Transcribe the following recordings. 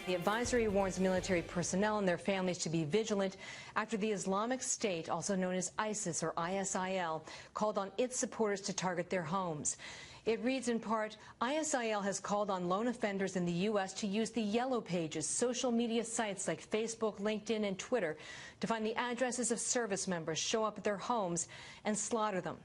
The advisory warns military personnel and their families to be vigilant after the Islamic State, also known as ISIS or ISIL, called on its supporters to target their homes. It reads in part, ISIL has called on lone offenders in the U.S. to use the yellow pages, social media sites like Facebook, LinkedIn, and Twitter to find the addresses of service members, show up at their homes, and slaughter them.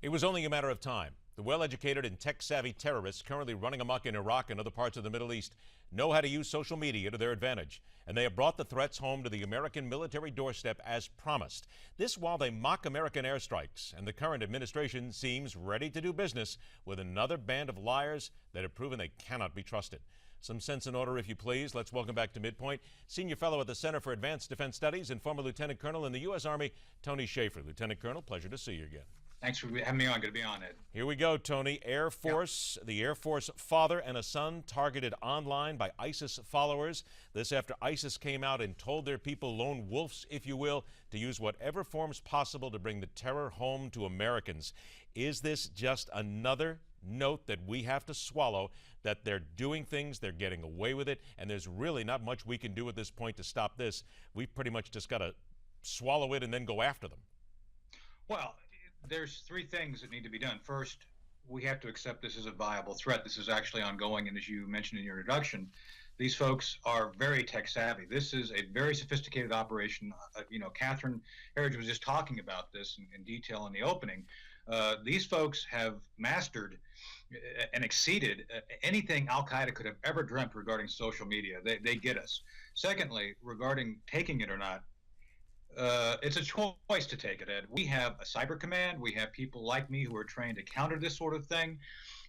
It was only a matter of time. The well-educated and tech-savvy terrorists currently running amok in Iraq and other parts of the Middle East know how to use social media to their advantage, and they have brought the threats home to the American military doorstep as promised. This while they mock American airstrikes, and the current administration seems ready to do business with another band of liars that have proven they cannot be trusted. Some sense and order, if you please. Let's welcome back to MidPoint Senior Fellow at the Center for Advanced Defense Studies and former Lieutenant Colonel in the U.S. Army, Tony Shaffer. Lieutenant Colonel, pleasure to see you again. Thanks for having me on. Good to be on it. Here we go, Tony. Air Force, the Air Force father and a son targeted online by ISIS followers. This after ISIS came out and told their people, lone wolves, if you will, to use whatever forms possible to bring the terror home to Americans. Is this just another note that we have to swallow, that they're doing things, they're getting away with it, and there's really not much we can do at this point to stop this? We've pretty much just got to swallow it and then go after them. Well, there's three things that need to be done. First, we have to accept this as a viable threat. This is actually ongoing, and as you mentioned in your introduction, these folks are very tech savvy. This is a very sophisticated operation. Catherine Herridge was just talking about this in detail in the opening. These folks have mastered and exceeded anything Al-Qaeda could have ever dreamt regarding social media. They get us. Secondly, regarding taking it or not, it's a choice to take it, Ed. We have a cyber command. We have people like me who are trained to counter this sort of thing.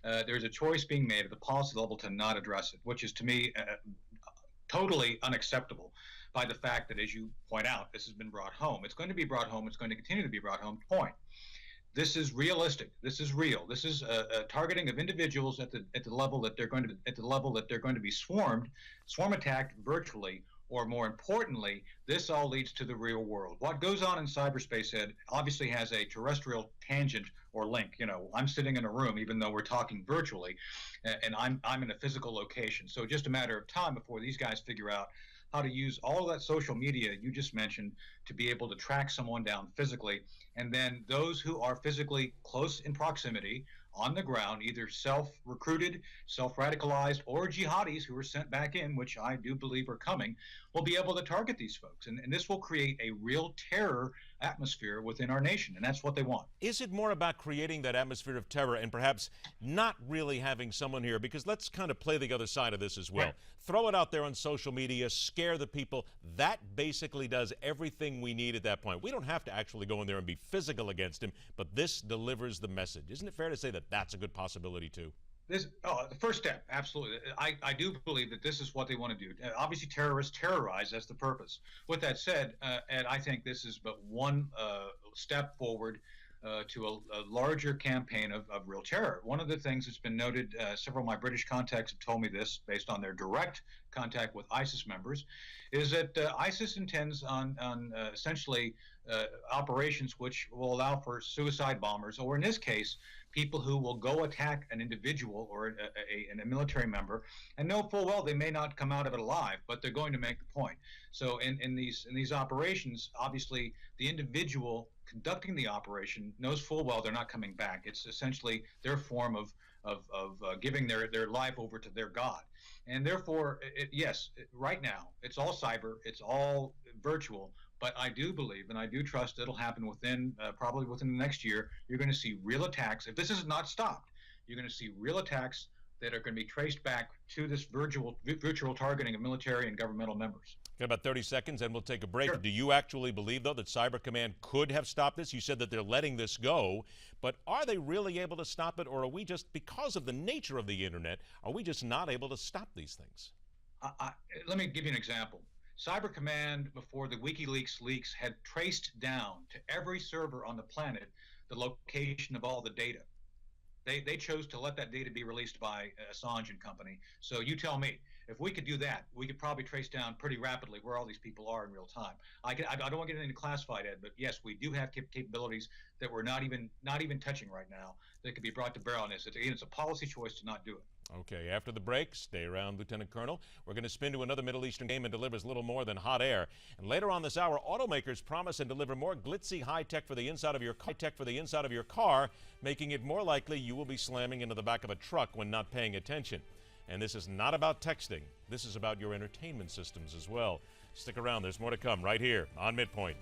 There's a choice being made at the policy level to not address it, which is to me totally unacceptable by the fact that, as you point out, this has been brought home. It's going to be brought home. It's going to continue to be brought home. Point. This is realistic. This is real. This is a targeting of individuals at the level that they're going to be swarm attacked virtually. Or more importantly, this all leads to the real world. What goes on in cyberspace, Ed, obviously has a terrestrial tangent or link. I'm sitting in a room, even though we're talking virtually, and I'm in a physical location. So just a matter of time before these guys figure out how to use all of that social media you just mentioned to be able to track someone down physically. And then those who are physically close in proximity on the ground, either self-recruited, self-radicalized, or jihadis who are sent back in, which I do believe are coming, will be able to target these folks. And this will create a real terror atmosphere within our nation, and that's what they want. Is it more about creating that atmosphere of terror and perhaps not really having someone here? Because let's kind of play the other side of this as well. Right. Throw it out there on social media, scare the people. That basically does everything we need at that point. We don't have to actually go in there and be physical against him, but this delivers the message. Isn't it fair to say that that's a good possibility too? The first step, absolutely. I do believe that this is what they want to do. Obviously, terrorists terrorize. That's the purpose. With that said, Ed, I think this is but one step forward to a larger campaign of real terror. One of the things that's been noted, several of my British contacts have told me this based on their direct contact with ISIS members, is that ISIS intends on essentially operations which will allow for suicide bombers, or in this case, people who will go attack an individual or a military member and know full well they may not come out of it alive, but they're going to make the point. So in these operations, obviously the individual conducting the operation knows full well they're not coming back. It's essentially their form of giving their life over to their God. And therefore, yes, right now, it's all cyber, it's all virtual, but I do believe and I do trust it'll happen probably within the next year. You're going to see real attacks. If this is not stopped, you're going to see real attacks that are going to be traced back to this virtual targeting of military and governmental members. Got about 30 seconds and we'll take a break. Sure. Do you actually believe, though, that Cyber Command could have stopped this? You said that they're letting this go, but are they really able to stop it, or are we just, because of the nature of the internet, are we just not able to stop these things? Let me give you an example. Cyber Command, before the WikiLeaks leaks, had traced down to every server on the planet the location of all the data. They chose to let that data be released by Assange and company. So you tell me, if we could do that, we could probably trace down pretty rapidly where all these people are in real time. I don't want to get into classified, Ed, but yes, we do have capabilities that we're not even touching right now that could be brought to bear on this. It's a policy choice to not do it. Okay, after the break, stay around, Lieutenant Colonel. We're going to spin to another Middle Eastern game and delivers little more than hot air. And later on this hour, automakers promise and deliver more glitzy high-tech for the inside of your car, making it more likely you will be slamming into the back of a truck when not paying attention. And this is not about texting. This is about your entertainment systems as well. Stick around. There's more to come right here on MidPoint.